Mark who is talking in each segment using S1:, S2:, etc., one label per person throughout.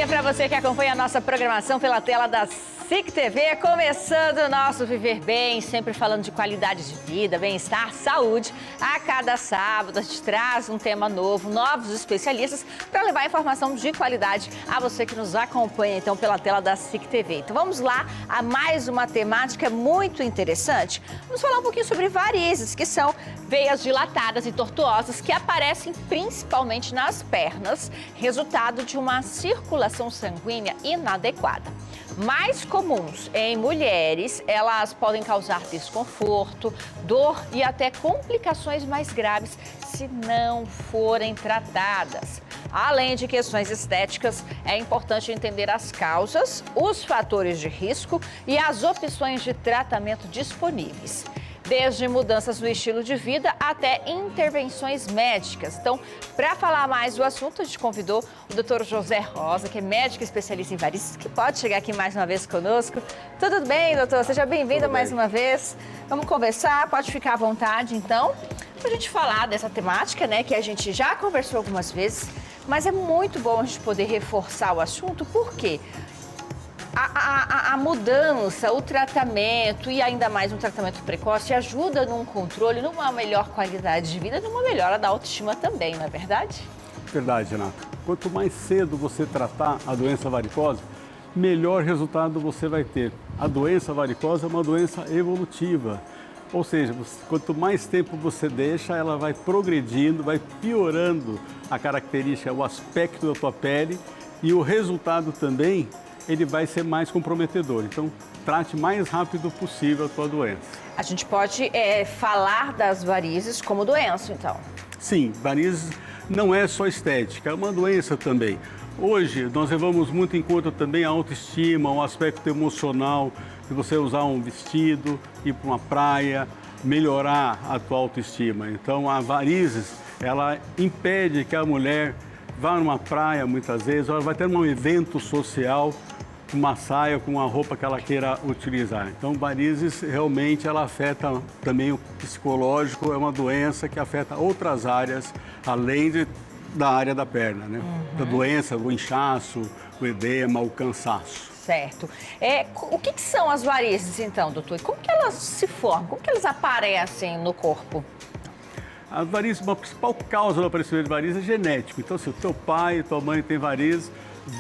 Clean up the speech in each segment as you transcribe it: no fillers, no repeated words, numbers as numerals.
S1: dia para você que acompanha a nossa programação pela tela da SIC TV, começando o nosso Viver Bem, sempre falando de qualidade de vida, bem-estar, saúde. A cada sábado a gente traz um tema novo, novos especialistas para levar informação de qualidade a você que nos acompanha então pela tela da SIC TV. Então vamos lá a mais uma temática muito interessante. Vamos falar um pouquinho sobre varizes, que são veias dilatadas e tortuosas que aparecem principalmente nas pernas, resultado de uma circulação sanguínea inadequada. Mais comuns em mulheres, elas podem causar desconforto, dor e até complicações mais graves se não forem tratadas. Além de questões estéticas, é importante entender as causas, os fatores de risco e as opções de tratamento disponíveis. Desde mudanças no estilo de vida até intervenções médicas. Então, para falar mais do assunto, a gente convidou o Dr. José Rosa, que é médico especialista em varizes, que pode chegar aqui mais uma vez conosco. Tudo bem, doutor? Seja bem-vindo mais uma vez. Vamos conversar, pode ficar à vontade, então, para a gente falar dessa temática, né, que a gente já conversou algumas vezes, mas é muito bom a gente poder reforçar o assunto, por quê? A mudança, o tratamento e ainda mais um tratamento precoce ajuda num controle, numa melhor qualidade de vida, numa melhora da autoestima também, não é verdade?
S2: Verdade, Renata. Quanto mais cedo você tratar a doença varicose, melhor resultado você vai ter. A doença varicose é uma doença evolutiva, ou seja, quanto mais tempo você deixa, ela vai progredindo, vai piorando a característica, o aspecto da tua pele e o resultado também ele vai ser mais comprometedor. Então, trate mais rápido possível a tua doença.
S1: A gente pode falar das varizes como doença, então?
S2: Sim, varizes não é só estética, é uma doença também. Hoje, nós levamos muito em conta também a autoestima, o aspecto emocional, de você usar um vestido, ir para uma praia, melhorar a tua autoestima. Então, a varizes, ela impede que a mulher vá numa praia, muitas vezes, ou ela vai ter um evento social, uma saia com uma roupa que ela queira utilizar. Então, varizes realmente ela afeta também o psicológico, é uma doença que afeta outras áreas, além da área da perna, né? Da doença, o inchaço, o edema, o cansaço.
S1: Certo. O que são as varizes, então, doutor? Como que elas se formam? Como que elas aparecem no corpo?
S2: As varizes, a principal causa do aparecimento de varizes é genético. Então, se o teu pai e tua mãe têm varizes,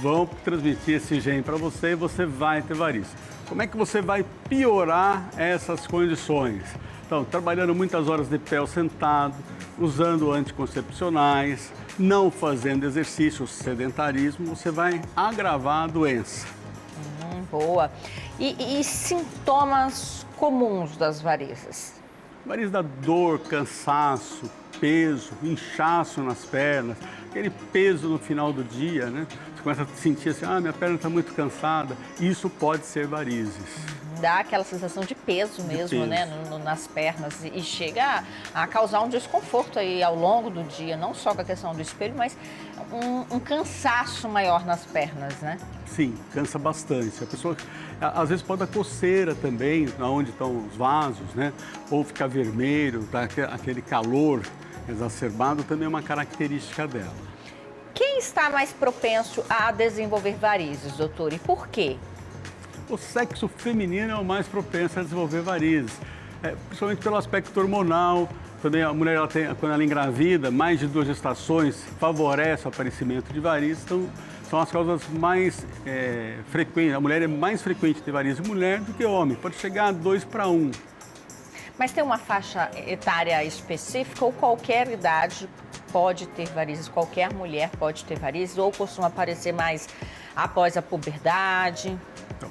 S2: vão transmitir esse gene para você e você vai ter varizes. Como é que você vai piorar essas condições? Então, trabalhando muitas horas de pé ou sentado, usando anticoncepcionais, não fazendo exercício, sedentarismo, você vai agravar a doença.
S1: Boa. E sintomas comuns das varizes?
S2: Varizes dá dor, cansaço, peso, inchaço nas pernas, aquele peso no final do dia, né? Você começa a sentir assim, minha perna está muito cansada. Isso pode ser varizes.
S1: Dá aquela sensação de peso mesmo, né, nas pernas e chega a causar um desconforto aí ao longo do dia, não só com a questão do espelho, mas um cansaço maior nas pernas, né?
S2: Sim, cansa bastante. A pessoa, às vezes, pode dar coceira também, onde estão os vasos, né? Ou ficar vermelho, tá? Aquele calor exacerbado também é uma característica dela.
S1: Quem está mais propenso a desenvolver varizes, doutor, e por quê?
S2: O sexo feminino é o mais propenso a desenvolver varizes, principalmente pelo aspecto hormonal. Também a mulher, quando ela engravida, mais de 2 gestações, favorece o aparecimento de varizes. Então, são as causas mais frequentes. A mulher é mais frequente ter varizes mulher do que homem. Pode chegar a 2 para 1.
S1: Mas tem uma faixa etária específica ou qualquer idade pode ter varizes? Qualquer mulher pode ter varizes ou costuma aparecer mais após a puberdade?
S2: Então,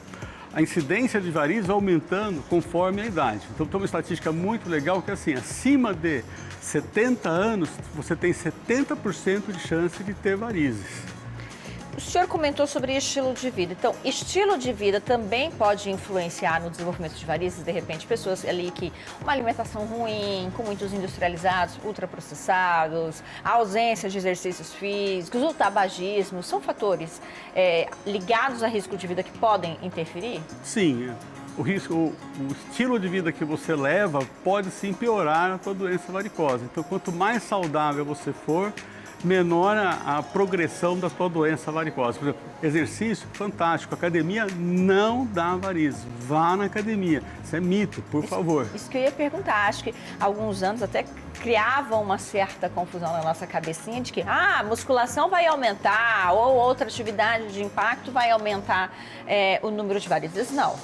S2: a incidência de varizes vai aumentando conforme a idade. Então, tem uma estatística muito legal que é assim, acima de 70 anos, você tem 70% de chance de ter varizes.
S1: O senhor comentou sobre estilo de vida. Então, estilo de vida também pode influenciar no desenvolvimento de varizes? De repente, pessoas ali que uma alimentação ruim, com muitos industrializados, ultraprocessados, a ausência de exercícios físicos, o tabagismo, são fatores ligados a risco de vida que podem interferir?
S2: Sim, o estilo de vida que você leva pode sim piorar a tua doença varicose. Então, quanto mais saudável você for, menor a progressão da tua doença varicose. Por exemplo, exercício, fantástico. Academia não dá varizes. Vá na academia. Isso é mito, por favor.
S1: Isso que eu ia perguntar. Acho que há alguns anos até criavam uma certa confusão na nossa cabecinha de que musculação vai aumentar ou outra atividade de impacto vai aumentar o número de varizes. Não.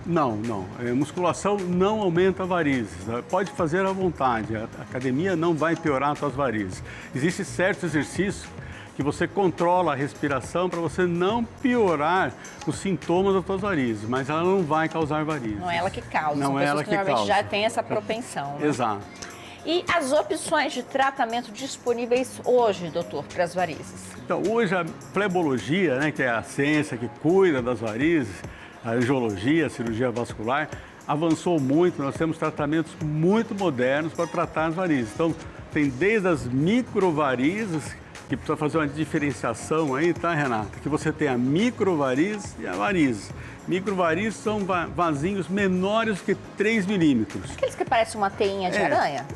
S2: Não. Musculação não aumenta varizes. Pode fazer à vontade. A academia não vai piorar as tuas varizes. Existem certos exercícios que você controla a respiração para você não piorar os sintomas das tuas varizes, mas ela não vai causar varizes.
S1: Não é ela que causa.
S2: Não é ela que
S1: normalmente
S2: causa.
S1: Já tem essa propensão. Né?
S2: Exato.
S1: E as opções de tratamento disponíveis hoje, doutor, para as varizes?
S2: Então, hoje a flebologia, né, que é a ciência que cuida das varizes, a angiologia, a cirurgia vascular, avançou muito. Nós temos tratamentos muito modernos para tratar as varizes. Então, tem desde as microvarizes, que precisa fazer uma diferenciação aí, tá, Renata? Que você tem a microvariz e a varize. Microvarizes são vasinhos menores que 3 milímetros.
S1: Aqueles que parecem uma teinha de aranha?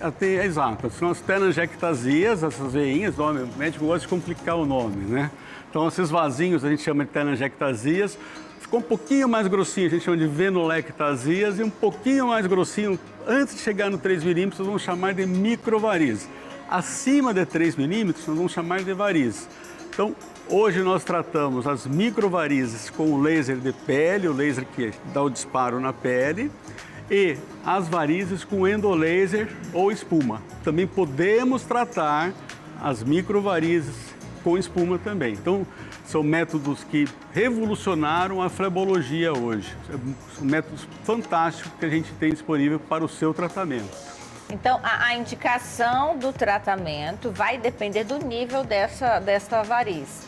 S2: Exato. São as telangiectasias, essas veinhas, o médico gosta de complicar o nome, né? Então, esses vasinhos a gente chama de telangiectasias. Ficou um pouquinho mais grossinho, a gente chama de venulectasias, e um pouquinho mais grossinho, antes de chegar no 3 milímetros, nós vamos chamar de microvarizes. Acima de 3 milímetros, nós vamos chamar de varizes. Então, hoje nós tratamos as microvarizes com o laser de pele, o laser que dá o disparo na pele, e as varizes com endolaser ou espuma. Também podemos tratar as microvarizes com espuma também. Então, são métodos que revolucionaram a flebologia hoje. São métodos fantásticos que a gente tem disponível para o seu tratamento.
S1: Então, a indicação do tratamento vai depender do nível dessa variz,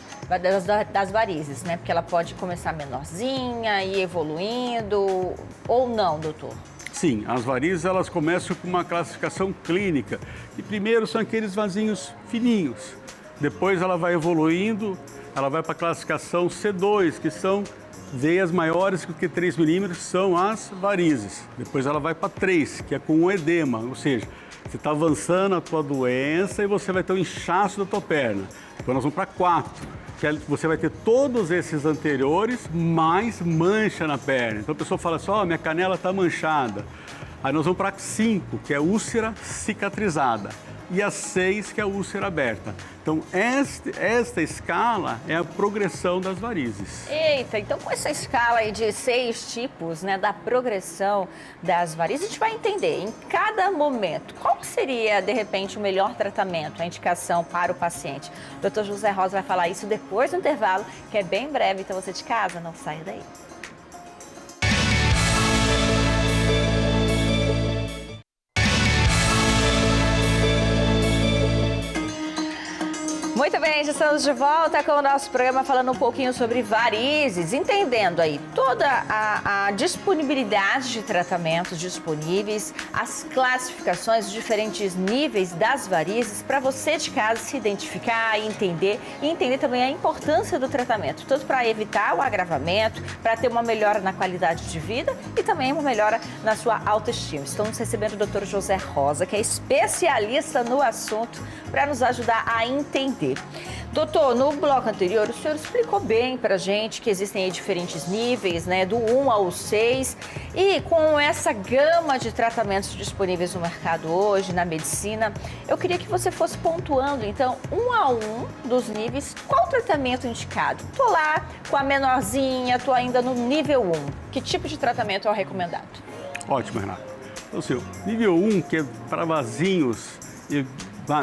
S1: das varizes, né? Porque ela pode começar menorzinha e ir evoluindo, ou não, doutor?
S2: Sim, as varizes elas começam com uma classificação clínica. E primeiro são aqueles vasinhos fininhos. Depois ela vai evoluindo, ela vai para a classificação C2, que são veias maiores que 3 milímetros, são as varizes. Depois ela vai para 3, que é com o edema, ou seja, você está avançando a tua doença e você vai ter um inchaço da tua perna. Depois nós vamos para 4, que você vai ter todos esses anteriores, mais mancha na perna. Então a pessoa fala assim, minha canela está manchada. Aí nós vamos para 5, que é úlcera cicatrizada. E a 6, que é a úlcera aberta. Então, esta escala é a progressão das varizes.
S1: Eita, então com essa escala aí de 6 tipos, né, da progressão das varizes, a gente vai entender em cada momento qual que seria, de repente, o melhor tratamento, a indicação para o paciente. O Dr. José Rosa vai falar isso depois do intervalo, que é bem breve, então você de casa, não saia daí. Muito bem, já estamos de volta com o nosso programa falando um pouquinho sobre varizes, entendendo aí toda a disponibilidade de tratamentos disponíveis, as classificações, os diferentes níveis das varizes, para você de casa se identificar e entender também a importância do tratamento, tanto para evitar o agravamento, para ter uma melhora na qualidade de vida e também uma melhora na sua autoestima. Estamos recebendo o Dr. José Rosa, que é especialista no assunto, para nos ajudar a entender. Doutor, no bloco anterior, o senhor explicou bem para a gente que existem aí diferentes níveis, né, do 1 ao 6, e com essa gama de tratamentos disponíveis no mercado hoje, na medicina, eu queria que você fosse pontuando, então, 1 a 1 dos níveis, qual o tratamento indicado? Tô lá com a menorzinha, tô ainda no nível 1, que tipo de tratamento é o recomendado?
S2: Ótimo, Renato. Então, seu nível 1, que é para vasinhos e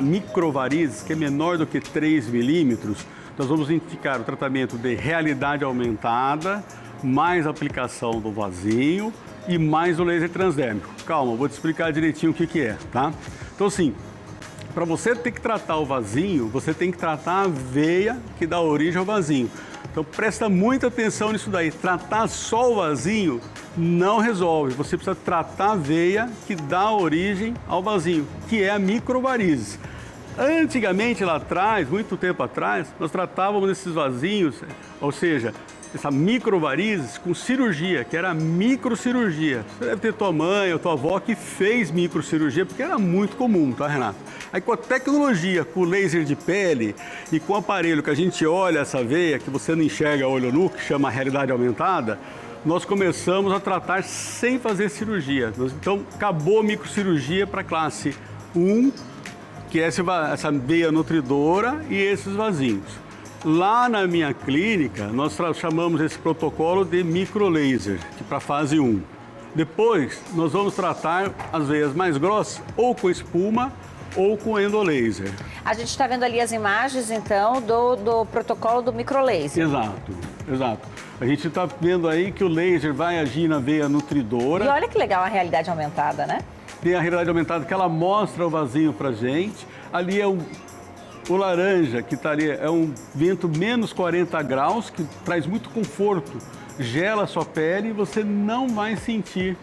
S2: microvarizes, que é menor do que 3 milímetros, nós vamos indicar o tratamento de realidade aumentada, mais aplicação do vasinho e mais o laser transdérmico. Calma, vou te explicar direitinho o que é, tá? Então, assim, para você ter que tratar o vasinho, você tem que tratar a veia que dá origem ao vasinho. Então, presta muita atenção nisso daí. Tratar só o vasinho não resolve. Você precisa tratar a veia que dá origem ao vasinho, que é a microvarizes. Antigamente, lá atrás, muito tempo atrás, nós tratávamos esses vasinhos, ou seja, essa microvarizes com cirurgia, que era microcirurgia. Você deve ter tua mãe ou tua avó que fez microcirurgia, porque era muito comum, tá, Renato? Aí com a tecnologia, com o laser de pele e com o aparelho que a gente olha essa veia, que você não enxerga a olho nu, que chama realidade aumentada, nós começamos a tratar sem fazer cirurgia. Então, acabou a microcirurgia para a classe 1, que é essa veia nutridora e esses vasinhos. Lá na minha clínica, nós chamamos esse protocolo de microlaser, que para a fase 1. Depois, nós vamos tratar as veias mais grossas ou com espuma ou com endolaser.
S1: A gente está vendo ali as imagens, então, do protocolo do microlaser.
S2: Exato, exato. A gente está vendo aí que o laser vai agir na veia nutridora.
S1: E olha que legal a realidade aumentada, né?
S2: Tem a realidade aumentada que ela mostra o vasinho pra gente. Ali é o laranja, que está ali, é um vento menos 40 graus, que traz muito conforto, gela a sua pele e você não vai sentir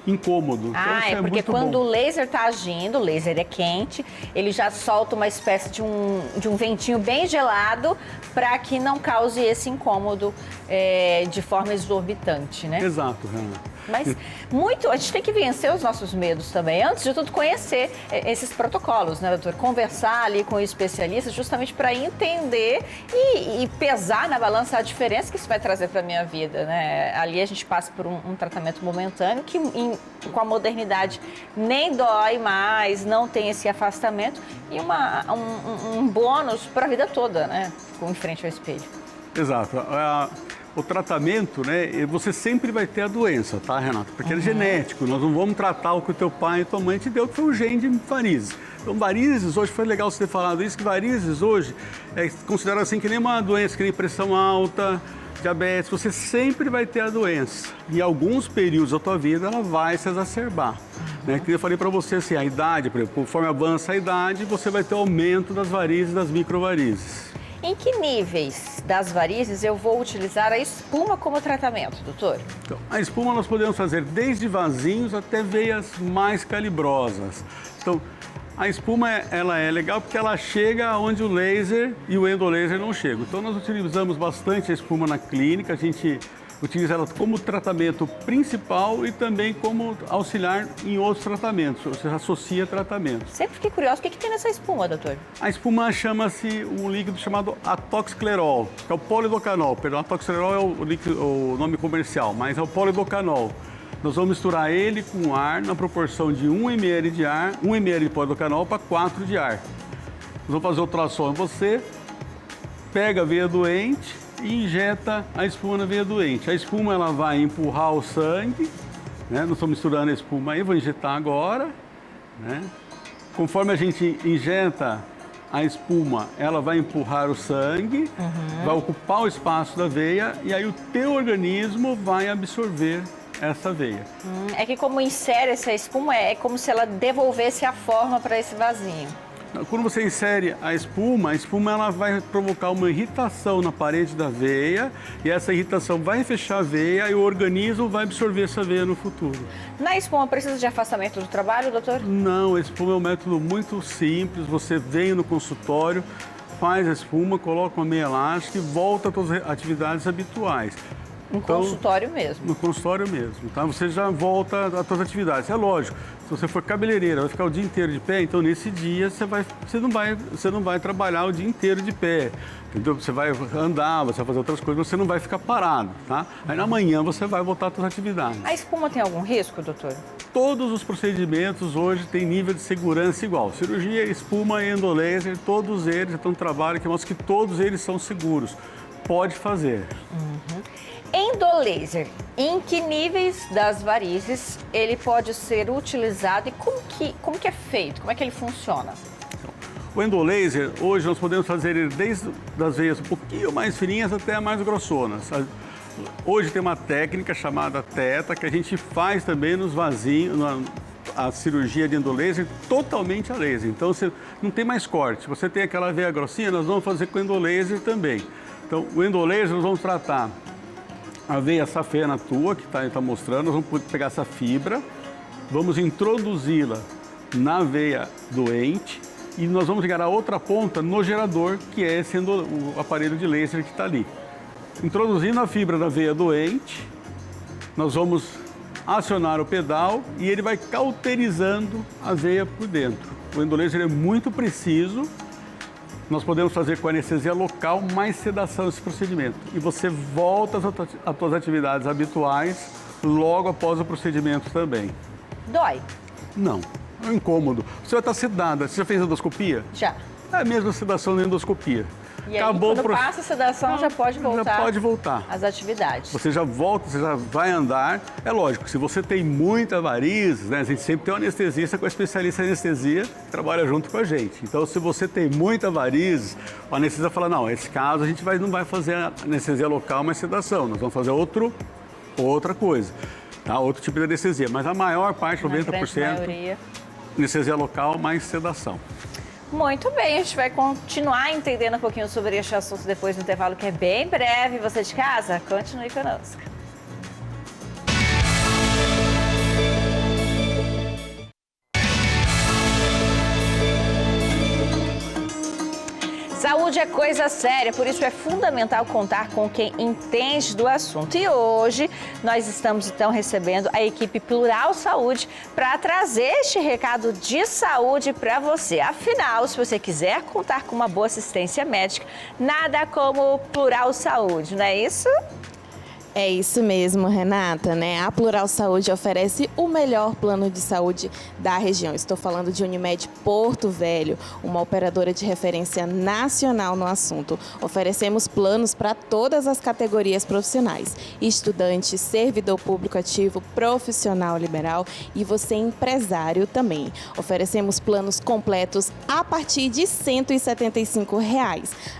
S2: incômodo.
S1: Ah,
S2: então,
S1: é porque quando o laser está agindo, o laser é quente, ele já solta uma espécie de um ventinho bem gelado para que não cause esse incômodo de forma exorbitante, né?
S2: Exato, Renato.
S1: Mas a gente tem que vencer os nossos medos também. Antes de tudo, conhecer esses protocolos, né, doutor? Conversar ali com o especialista justamente para entender e pesar na balança a diferença que isso vai trazer para a minha vida, né? Ali a gente passa por um tratamento momentâneo que com a modernidade nem dói mais, não tem esse afastamento e um bônus para a vida toda, né? Em frente ao espelho.
S2: Exato. O tratamento, né, você sempre vai ter a doença, tá, Renato? Porque é genético, nós não vamos tratar o que o teu pai e tua mãe te deu, que foi o gene de varizes. Então, varizes hoje, foi legal você ter falado isso, que varizes hoje é considerado assim que nem uma doença, que nem pressão alta, diabetes, você sempre vai ter a doença. Em alguns períodos da tua vida, ela vai se exacerbar. Né? Que eu falei para você, assim, a idade, por exemplo, conforme avança a idade, você vai ter aumento das varizes, das microvarizes.
S1: Em que níveis das varizes eu vou utilizar a espuma como tratamento, doutor?
S2: Então, a espuma nós podemos fazer desde vasinhos até veias mais calibrosas. Então, a espuma ela é legal porque ela chega onde o laser e o endolaser não chegam. Então, nós utilizamos bastante a espuma na clínica, a gente utiliza ela como tratamento principal e também como auxiliar em outros tratamentos, você associa tratamentos.
S1: Sempre fiquei curiosa, o que tem nessa espuma, doutor?
S2: A espuma chama-se um líquido chamado atoxiclerol, que é o polidocanol. Perdão, atoxiclerol é o nome comercial, mas é o polidocanol. Nós vamos misturar ele com ar na proporção de 1 ml de ar, 1 ml de polidocanol para 4 de ar. Nós vamos fazer o ultrassom em você, pega a veia doente e injeta a espuma na veia doente. A espuma ela vai empurrar o sangue, né? Nós estamos misturando a espuma aí, vou injetar agora, né? Conforme a gente injeta a espuma, ela vai empurrar o sangue, vai ocupar o espaço da veia e aí o teu organismo vai absorver essa veia.
S1: É que como insere essa espuma, é como se ela devolvesse a forma para esse vasinho.
S2: Quando você insere a espuma ela vai provocar uma irritação na parede da veia e essa irritação vai fechar a veia e o organismo vai absorver essa veia no futuro.
S1: Na espuma precisa de afastamento do trabalho, doutor?
S2: Não, a espuma é um método muito simples, você vem no consultório, faz a espuma, coloca uma meia elástica e volta às suas atividades habituais.
S1: No consultório mesmo.
S2: No consultório mesmo, tá? Você já volta às suas atividades. É lógico, se você for cabeleireira, vai ficar o dia inteiro de pé, então nesse dia você não vai trabalhar o dia inteiro de pé. Entendeu? Você vai andar, você vai fazer outras coisas, você não vai ficar parado, tá? Aí na manhã você vai voltar às suas atividades.
S1: A espuma tem algum risco, doutor?
S2: Todos os procedimentos hoje têm nível de segurança igual. Cirurgia, espuma e endolaser, todos eles estão no trabalho que mostra que todos eles são seguros. Pode fazer.
S1: Endolaser, em que níveis das varizes ele pode ser utilizado e como que é feito? Como é que ele funciona?
S2: O endolaser, hoje nós podemos fazer ele desde as veias um pouquinho mais fininhas até mais grossonas. Hoje tem uma técnica chamada TETA que a gente faz também nos vasinhos, a cirurgia de endolaser totalmente a laser. Então você não tem mais corte. Você tem aquela veia grossinha, nós vamos fazer com endolaser também. Então o endolaser nós vamos tratar a veia safena tua, que está mostrando, nós vamos pegar essa fibra, vamos introduzi-la na veia doente e nós vamos ligar a outra ponta no gerador, que é o aparelho de laser que está ali. Introduzindo a fibra da veia doente, nós vamos acionar o pedal e ele vai cauterizando a veia por dentro. O endolaser é muito preciso. Nós podemos fazer com anestesia local mais sedação esse procedimento. E você volta às suas atividades habituais logo após o procedimento também.
S1: Dói?
S2: Não, é um incômodo. Você vai estar sedada. Você já fez endoscopia?
S1: Já.
S2: É a mesma sedação da endoscopia.
S1: E aí, quando passa a sedação, já pode voltar.
S2: Já pode voltar.
S1: Às atividades.
S2: Você já volta, você já vai andar. É lógico, se você tem muita varizes, né? A gente sempre tem um anestesista com a especialista em anestesia que trabalha junto com a gente. Então, se você tem muita varizes, o anestesista fala, não, nesse caso a gente não vai fazer a anestesia local, mas sedação. Nós vamos fazer outra coisa, tá? Outro tipo de anestesia. Mas a maior parte, 90%, anestesia local mais sedação.
S1: Muito bem, a gente vai continuar entendendo um pouquinho sobre este assunto depois do intervalo, que é bem breve. Você de casa, continue conosco. Saúde é coisa séria, por isso é fundamental contar com quem entende do assunto. E hoje nós estamos então recebendo a equipe Plural Saúde para trazer este recado de saúde para você. Afinal, se você quiser contar com uma boa assistência médica, nada como Plural Saúde, não é isso?
S3: É isso mesmo, Renata, né? A Plural Saúde oferece o melhor plano de saúde da região. Estou falando de Unimed Porto Velho, uma operadora de referência nacional no assunto. Oferecemos planos para todas as categorias profissionais: estudante, servidor público ativo, profissional liberal e você empresário também. Oferecemos planos completos a partir de R$ 175.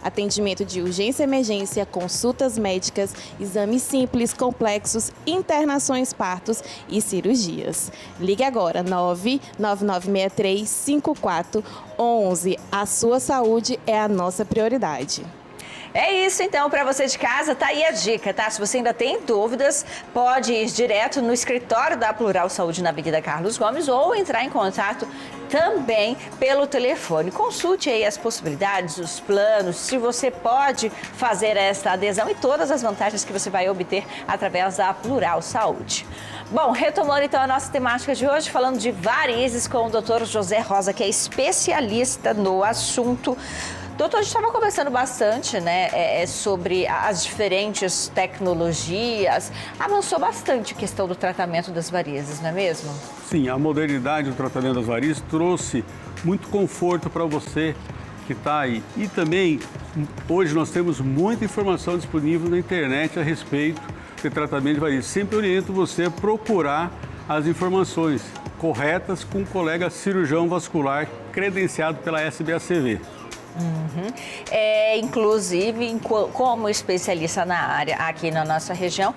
S3: Atendimento de urgência e emergência, consultas médicas, exames simples, complexos, internações, partos e cirurgias. Ligue agora, 99963-5411. A sua saúde é a nossa prioridade.
S1: É isso, então, para você de casa, tá aí a dica, tá? Se você ainda tem dúvidas, pode ir direto no escritório da Plural Saúde na Avenida Carlos Gomes ou entrar em contato também pelo telefone. Consulte aí as possibilidades, os planos, se você pode fazer esta adesão e todas as vantagens que você vai obter através da Plural Saúde. Bom, retomando então a nossa temática de hoje, falando de varizes com o Dr. José Rosa, que é especialista no assunto. Doutor, a gente estava conversando bastante, né, sobre as diferentes tecnologias. Avançou bastante a questão do tratamento das varizes, não é mesmo?
S2: Sim, a modernidade do tratamento das varizes trouxe muito conforto para você que está aí. E também, hoje nós temos muita informação disponível na internet a respeito de tratamento de varizes. Sempre oriento você a procurar as informações corretas com um colega cirurgião vascular credenciado pela SBACV.
S1: Inclusive, como especialista na área aqui na nossa região,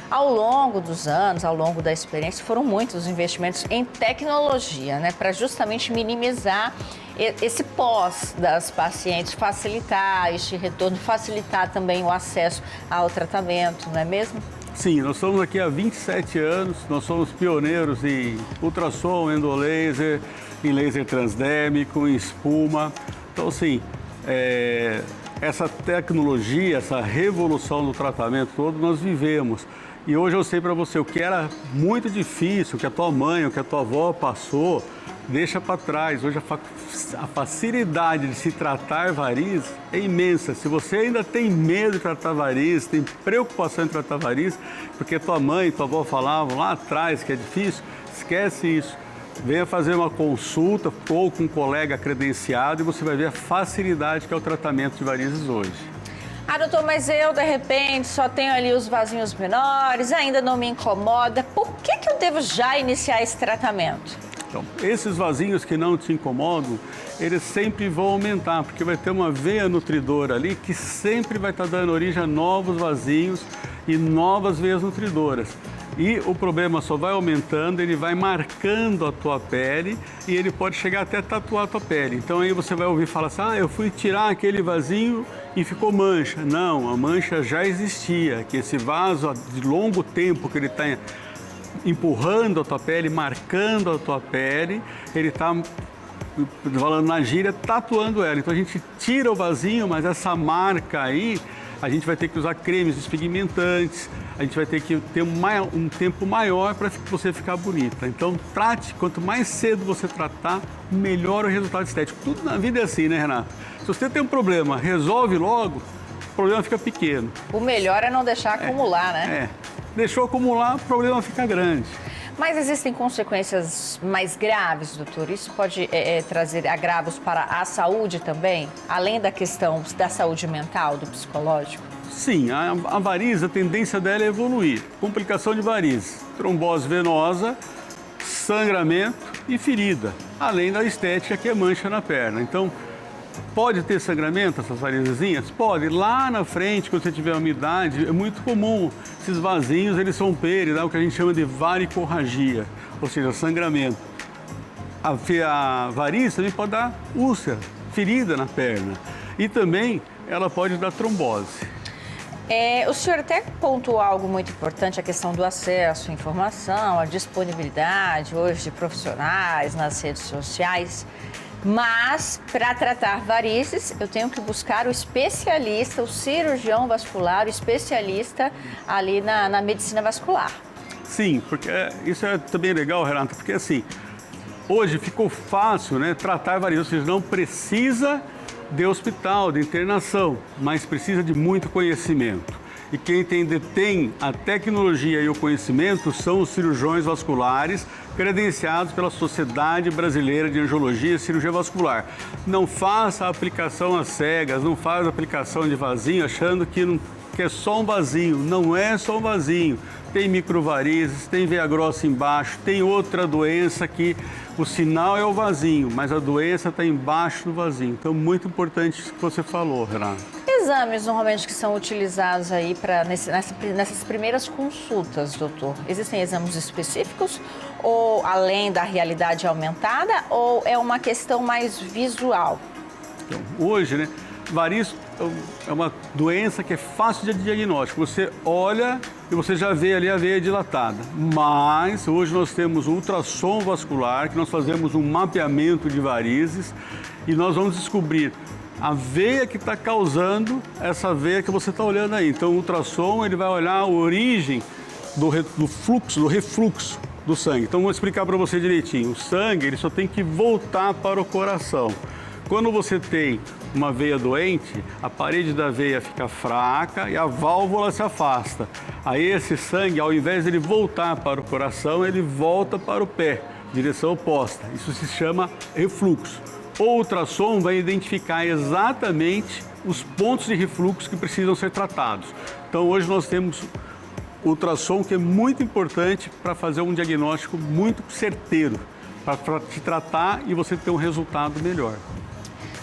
S1: ao longo dos anos, ao longo da experiência, foram muitos os investimentos em tecnologia, né, para justamente minimizar esse pós das pacientes, facilitar este retorno, facilitar também o acesso ao tratamento, não é mesmo?
S2: Sim, nós estamos aqui há 27 anos, nós somos pioneiros em ultrassom, endolaser, em laser transdérmico, em espuma. Então, assim, essa tecnologia, essa revolução do tratamento todo, nós vivemos. E hoje eu sei para você, o que era muito difícil, o que a tua mãe, o que a tua avó passou, deixa para trás. Hoje a facilidade de se tratar varizes é imensa. Se você ainda tem medo de tratar varizes, tem preocupação em tratar varizes, porque tua mãe e tua avó falavam lá atrás que é difícil, esquece isso. Venha fazer uma consulta ou com um colega credenciado e você vai ver a facilidade que é o tratamento de varizes hoje.
S1: Ah, doutor, mas eu, de repente, só tenho ali os vasinhos menores, ainda não me incomoda. Por que eu devo já iniciar esse tratamento?
S2: Então, esses vasinhos que não te incomodam, eles sempre vão aumentar, porque vai ter uma veia nutridora ali que sempre vai estar dando origem a novos vasinhos e novas veias nutridoras. E o problema só vai aumentando, ele vai marcando a tua pele e ele pode chegar até tatuar a tua pele. Então aí você vai ouvir falar assim, eu fui tirar aquele vasinho e ficou mancha. Não, a mancha já existia, que esse vaso de longo tempo que ele está empurrando a tua pele, marcando a tua pele, ele está, falando na gíria, tatuando ela. Então a gente tira o vasinho, mas essa marca aí, a gente vai ter que usar cremes despigmentantes, a gente vai ter que ter um tempo maior para você ficar bonita. Então, trate, quanto mais cedo você tratar, melhor o resultado estético. Tudo na vida é assim, né, Renata? Se você tem um problema, resolve logo, o problema fica pequeno.
S1: O melhor é não deixar acumular, né?
S2: Deixou acumular, o problema fica grande.
S1: Mas existem consequências mais graves, doutor? Isso pode trazer agravos para a saúde também? Além da questão da saúde mental, do psicológico?
S2: Sim, a varize, a tendência dela é evoluir. Complicação de varize, trombose venosa, sangramento e ferida. Além da estética, que é mancha na perna. Então, pode ter sangramento, essas varizezinhas? Pode. Lá na frente, quando você tiver umidade, é muito comum. Esses vasinhos, eles romperem, dá o que a gente chama de varicorragia, ou seja, sangramento. A varize também pode dar úlcera, ferida na perna. E também ela pode dar trombose.
S1: O senhor até pontuou algo muito importante, a questão do acesso à informação, a disponibilidade hoje de profissionais nas redes sociais. Mas, para tratar varizes, eu tenho que buscar o especialista, o cirurgião vascular, o especialista ali na medicina vascular.
S2: Sim, porque isso é também legal, Renata, porque assim, hoje ficou fácil, né, tratar varizes, ou seja, não precisa de hospital, de internação, mas precisa de muito conhecimento. E quem detém a tecnologia e o conhecimento são os cirurgiões vasculares credenciados pela Sociedade Brasileira de Angiologia e Cirurgia Vascular. Não faça a aplicação às cegas, não faça a aplicação de vasinho achando que é só um vasinho. Não é só um vasinho. Tem microvarizes, tem veia grossa embaixo, tem outra doença que o sinal é o vasinho, mas a doença está embaixo do vasinho. Então, muito importante isso que você falou, Renato.
S1: Exames normalmente que são utilizados aí nessas primeiras consultas, doutor? Existem exames específicos ou além da realidade aumentada ou é uma questão mais visual?
S2: Então, hoje, né, varizes é uma doença que é fácil de diagnóstico. Você olha e você já vê ali a veia dilatada. Mas hoje nós temos o ultrassom vascular, que nós fazemos um mapeamento de varizes e nós vamos descobrir a veia que está causando essa veia que você está olhando aí. Então o ultrassom ele vai olhar a origem do refluxo do sangue. Então vou explicar para você direitinho. O sangue ele só tem que voltar para o coração. Quando você tem uma veia doente, a parede da veia fica fraca e a válvula se afasta. Aí esse sangue, ao invés de ele voltar para o coração, ele volta para o pé, direção oposta. Isso se chama refluxo. O ultrassom vai identificar exatamente os pontos de refluxo que precisam ser tratados. Então hoje nós temos ultrassom que é muito importante para fazer um diagnóstico muito certeiro, para te tratar e você ter um resultado melhor.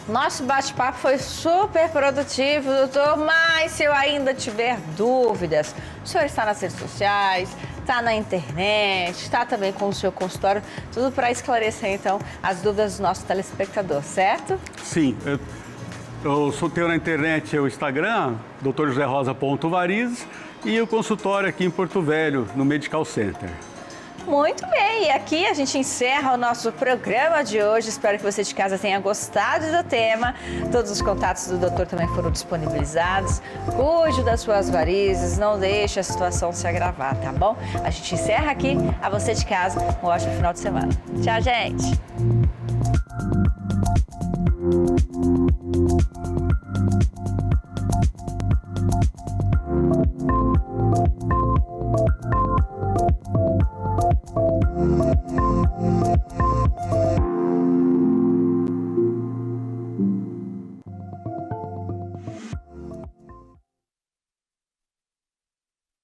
S1: Nosso bate-papo foi super produtivo, doutor, mas se eu ainda tiver dúvidas, o senhor está nas redes sociais, está na internet, está também com o seu consultório, tudo para esclarecer, então, as dúvidas do nosso telespectador, certo?
S2: Sim, eu tenho na internet o Instagram, drjoserosa.varizes, e o consultório aqui em Porto Velho, no Medical Center.
S1: Muito bem, e aqui a gente encerra o nosso programa de hoje. Espero que você de casa tenha gostado do tema. Todos os contatos do doutor também foram disponibilizados. Cuide das suas varizes, não deixe a situação se agravar, tá bom? A gente encerra aqui. A você de casa, um ótimo final de semana. Tchau, gente!